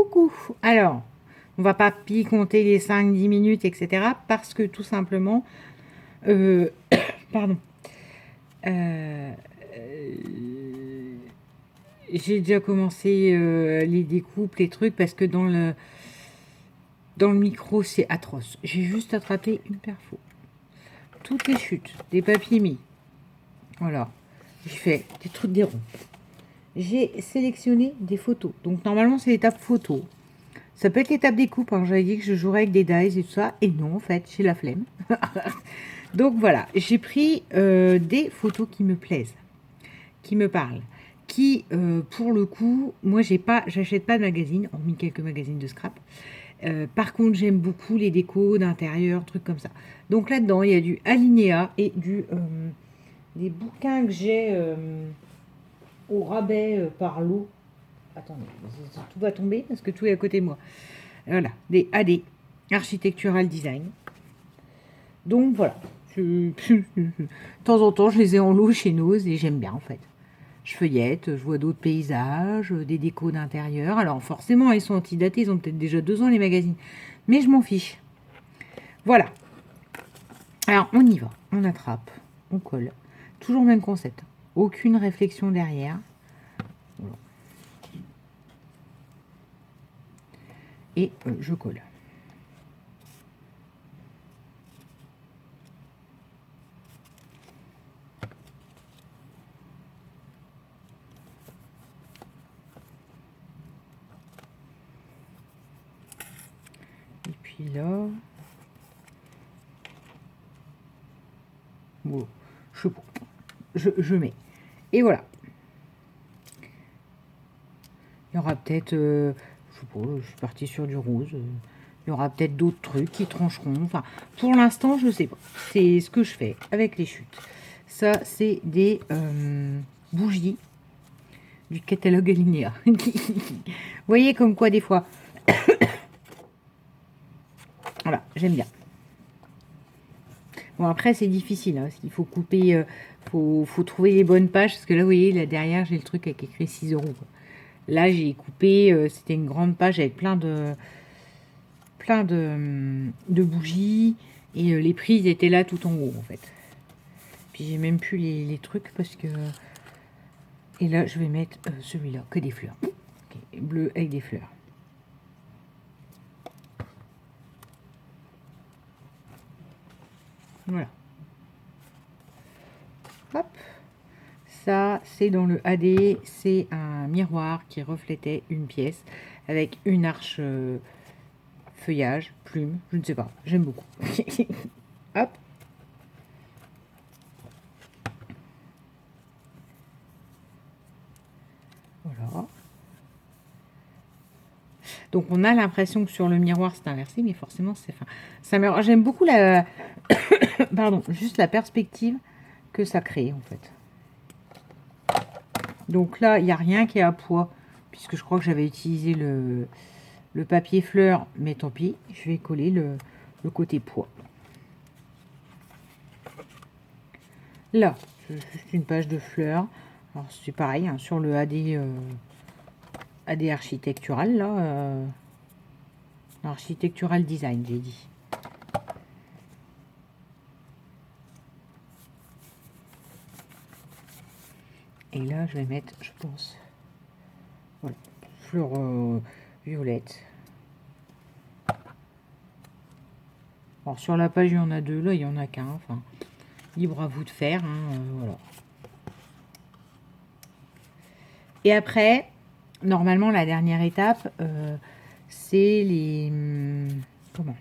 Coucou. Alors, on va pas compter les 5-10 minutes, etc. Parce que tout simplement, euh, pardon, euh, euh, j'ai déjà commencé les découpes, les trucs, parce que dans le micro, c'est atroce. J'ai juste attrapé une perfo. Toutes les chutes, des papiers mis. Voilà. J'ai fait des trucs des ronds. J'ai sélectionné des photos. Donc, normalement, c'est l'étape photo. Ça peut être l'étape découpe, hein. J'avais dit que je jouerais avec des dies et tout ça, et non, en fait, j'ai la flemme. Donc voilà, j'ai pris des photos qui me plaisent, qui me parlent, qui, pour le coup, moi, j'achète pas de magazines, hormis quelques magazines de scrap. Par contre, j'aime beaucoup les décos d'intérieur, trucs comme ça. Donc là-dedans, il y a du Alinéa et des bouquins que j'ai au rabais par lot. Attendez, tout va tomber parce que tout est à côté de moi. Voilà, des AD, Architectural Design. Donc voilà, de temps en temps, je les ai en lot chez Nose et j'aime bien en fait. Je feuillette, je vois d'autres paysages, des décos d'intérieur. Alors forcément, ils sont antidatés, ils ont peut-être déjà 2 ans les magazines. Mais je m'en fiche. Voilà. Alors on y va, on attrape, on colle. Toujours le même concept. Aucune réflexion derrière. Voilà. Et je colle. Et puis là... Bon, je mets. Et voilà. Il y aura peut-être, je sais pas, je suis partie sur du rose. Il y aura peut-être d'autres trucs qui trancheront. Enfin, pour l'instant, je sais pas. C'est ce que je fais avec les chutes. Ça, c'est des bougies du catalogue Alinéa. Vous voyez comme quoi, des fois. Voilà, j'aime bien. Bon, après, c'est difficile, hein, parce qu'il faut couper, faut trouver les bonnes pages, parce que là, vous voyez, là derrière, j'ai le truc avec écrit 6 euros. Là, j'ai coupé, c'était une grande page avec plein de bougies, et les prises étaient là tout en haut, en fait. Puis j'ai même plus les trucs, parce que... Et là, je vais mettre celui-là, que des fleurs. Okay, bleu avec des fleurs. Voilà. Hop. Ça, c'est dans le AD, c'est un miroir qui reflétait une pièce avec une arche feuillage, plume, je ne sais pas, j'aime beaucoup. Hop. Voilà. Donc on a l'impression que sur le miroir c'est inversé, mais forcément c'est... Enfin, j'aime beaucoup la... Pardon, juste la perspective que ça crée en fait. Donc là, il n'y a rien qui est à poids, puisque je crois que j'avais utilisé le papier fleur, mais tant pis, je vais coller le côté poids. Là, c'est juste une page de fleurs. Alors c'est pareil, hein, sur le AD architectural, là, architectural design, j'ai dit. Et là, je vais mettre, je pense, voilà, fleur violette. Alors sur la page, il y en a 2, là, il n'y en a qu'un. Enfin, libre à vous de faire, hein, voilà. Et après, normalement, la dernière étape, c'est les... comment ?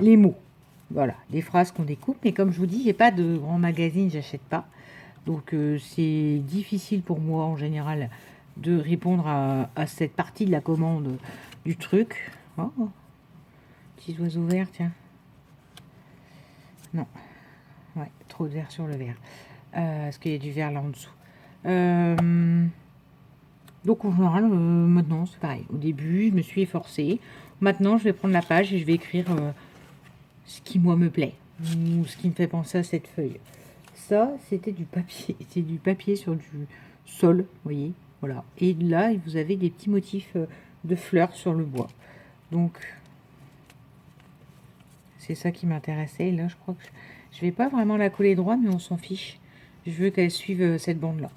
Les mots. Voilà, des phrases qu'on découpe. Mais comme je vous dis, j'ai pas de grand magazine, j'achète pas. Donc c'est difficile pour moi en général de répondre à cette partie de la commande du truc. Oh, petits oiseaux verts, tiens. Non. Ouais, trop de vert sur le vert. Est-ce qu'il y a du vert là en dessous? Donc en général, maintenant c'est pareil. Au début, je me suis efforcée. Maintenant, je vais prendre la page et je vais écrire ce qui moi me plaît ou ce qui me fait penser à cette feuille. Ça, c'était du papier. C'est du papier sur du sol, vous voyez. Voilà. Et là, vous avez des petits motifs de fleurs sur le bois. Donc, c'est ça qui m'intéressait. Là, je crois que je vais pas vraiment la coller droit, mais on s'en fiche. Je veux qu'elle suive cette bande-là.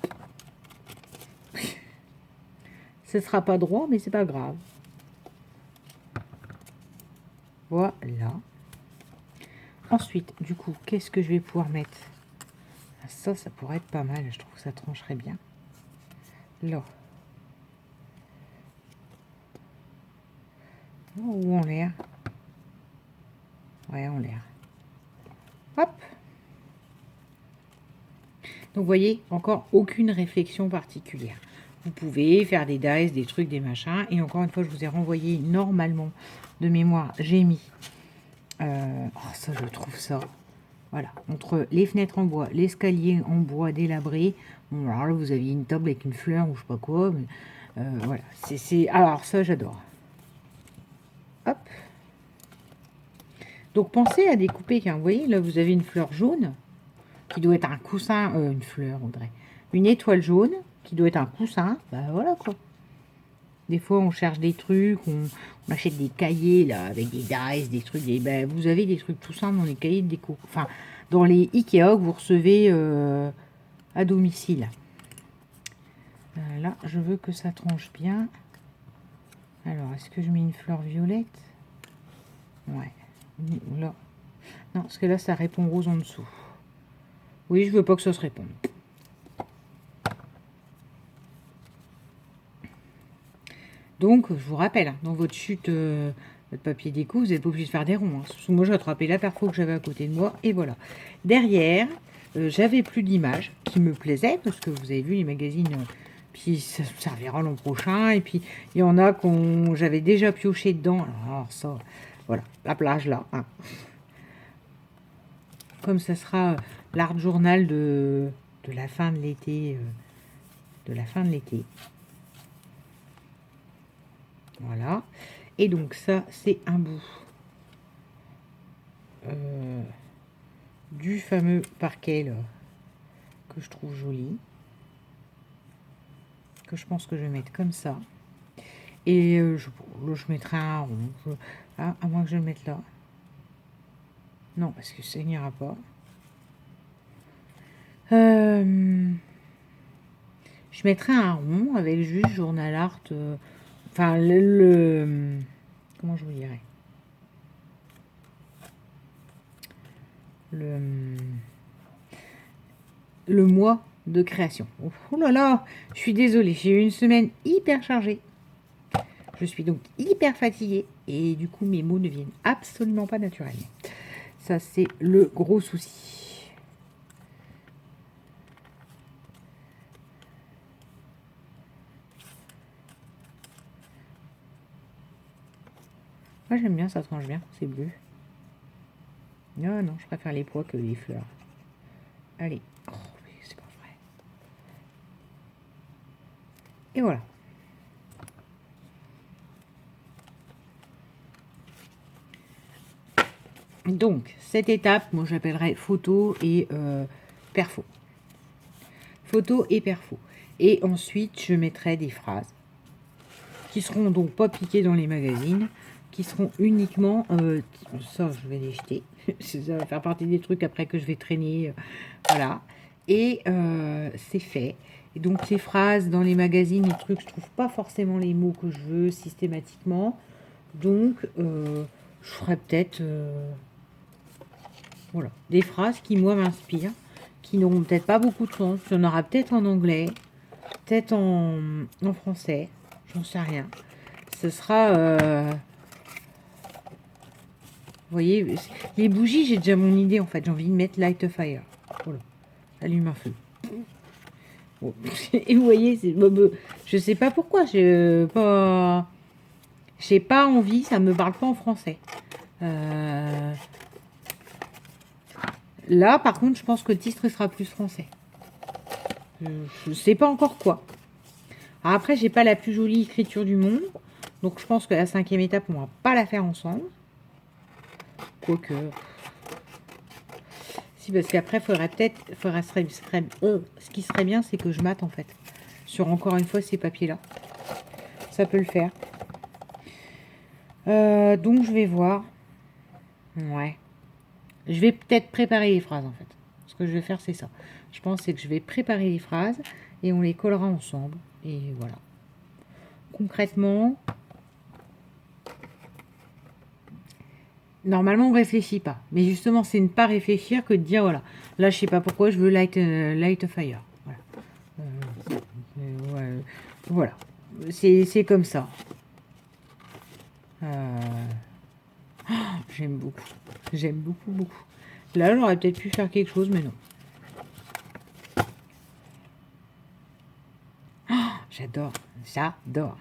Ce sera pas droit, mais c'est pas grave. Voilà. Ensuite, du coup, qu'est-ce que je vais pouvoir mettre? Ça pourrait être pas mal. Je trouve que ça trancherait bien. Là. Ou en l'air. Ouais, en l'air. Hop. Donc, vous voyez, encore aucune réflexion particulière. Vous pouvez faire des dies, des trucs, des machins. Et encore une fois, je vous ai renvoyé normalement de mémoire. J'ai mis... oh, ça, je trouve ça... Voilà. Entre les fenêtres en bois, l'escalier en bois délabré. Bon, alors là, vous aviez une table avec une fleur ou je sais pas quoi. Mais, voilà. Alors, ça, j'adore. Hop. Donc, pensez à découper. Vous voyez, là, vous avez une fleur jaune qui doit être un coussin. Une fleur, Audrey. Une étoile jaune qui doit être un coussin. Bah, voilà, quoi. Des fois, on cherche des trucs, on achète des cahiers, là, avec des dies, des trucs. Ben, vous avez des trucs tout simples dans les cahiers de déco. Enfin, dans les Ikea que vous recevez à domicile. Là, je veux que ça tranche bien. Alors, est-ce que je mets une fleur violette? Ouais. Là. Non, parce que là, ça répond rose en dessous. Oui, je veux pas que ça se réponde. Donc, je vous rappelle, hein, dans votre chute, votre papier déco, vous n'êtes pas obligé de faire des ronds. Hein. Moi, j'ai attrapé la perfo que j'avais à côté de moi, et voilà. Derrière, j'avais plus d'images qui me plaisaient, parce que vous avez vu les magazines, puis ça servira l'an prochain, et puis il y en a j'avais déjà pioché dedans. Alors ça, voilà, la plage là. Hein. Comme ça sera l'art journal de la fin de l'été, Voilà. Et donc ça, c'est un bout du fameux parquet là, que je trouve joli. Que je pense que je vais mettre comme ça. Et je mettrai un rond. À moins que je le mette là. Non, parce que ça n'ira pas. Je mettrai un rond avec juste journal art. Enfin, comment je vous dirais? Le mois de création. Oh là là, je suis désolée, j'ai eu une semaine hyper chargée. Je suis donc hyper fatiguée et du coup mes mots ne viennent absolument pas naturellement. Ça c'est le gros souci. Moi j'aime bien, ça tranche bien, c'est bleu. Non, non, je préfère les pois que les fleurs. Allez. Oh, mais c'est pas vrai. Et voilà. Donc, cette étape, moi j'appellerais photo et perfo. Photo et perfo. Et ensuite, je mettrai des phrases qui seront donc pas piquées dans les magazines, qui seront uniquement... ça, je vais les jeter. Ça va faire partie des trucs après que je vais traîner. Voilà. Et c'est fait. Et donc, ces phrases dans les magazines, les trucs, je trouve pas forcément les mots que je veux systématiquement. Donc, je ferai peut-être... voilà. Des phrases qui, moi, m'inspirent, qui n'auront peut-être pas beaucoup de sens. Il y en aura peut-être en anglais, peut-être en français. J'en sais rien. Ce sera... vous voyez, les bougies, j'ai déjà mon idée, en fait. J'ai envie de mettre Light a Fire. Voilà. Allume un feu. Bon. Et vous voyez, je sais pas pourquoi. J'ai pas envie, ça me parle pas en français. Là, par contre, je pense que le titre sera plus français. Je sais pas encore quoi. Alors après, j'ai pas la plus jolie écriture du monde. Donc, je pense que la 5e étape, on va pas la faire ensemble. Quoique... Si, parce qu'après, ce qui serait bien, c'est que je mate, en fait, sur encore une fois ces papiers-là. Ça peut le faire. Donc, je vais voir. Ouais. Je vais peut-être préparer les phrases, en fait. Ce que je vais faire, c'est ça. Je pense c'est que je vais préparer les phrases et on les collera ensemble. Et voilà. Concrètement, normalement, on réfléchit pas. Mais justement, c'est ne pas réfléchir que de dire, voilà, là, je sais pas pourquoi, je veux light a fire. Voilà. Ouais, voilà. C'est comme ça. J'aime beaucoup. J'aime beaucoup, beaucoup. Là, j'aurais peut-être pu faire quelque chose, mais non. J'adore. J'adore.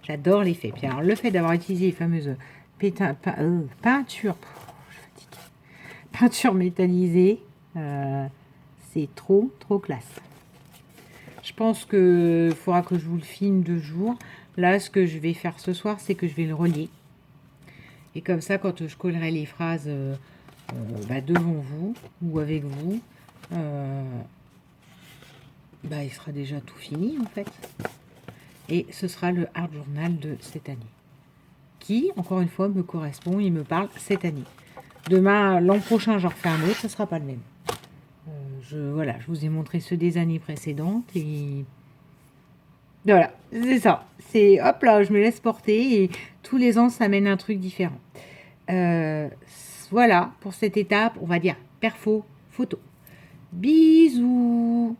J'adore l'effet. Puis alors, le fait d'avoir utilisé les fameuses peintures, peinture métallisée, c'est trop, trop classe. Je pense que faudra que je vous le filme 2 jours. Là, ce que je vais faire ce soir, c'est que je vais le relier. Et comme ça, quand je collerai les phrases devant vous ou avec vous, il sera déjà tout fini en fait. Et ce sera le Art Journal de cette année. Qui, encore une fois, me correspond, il me parle cette année. Demain, l'an prochain, j'en refais un autre, ça ne sera pas le même. Voilà, je vous ai montré ceux des années précédentes et voilà, c'est ça. C'est hop là, je me laisse porter et tous les ans, ça mène un truc différent. Voilà pour cette étape, on va dire perfo photo. Bisous.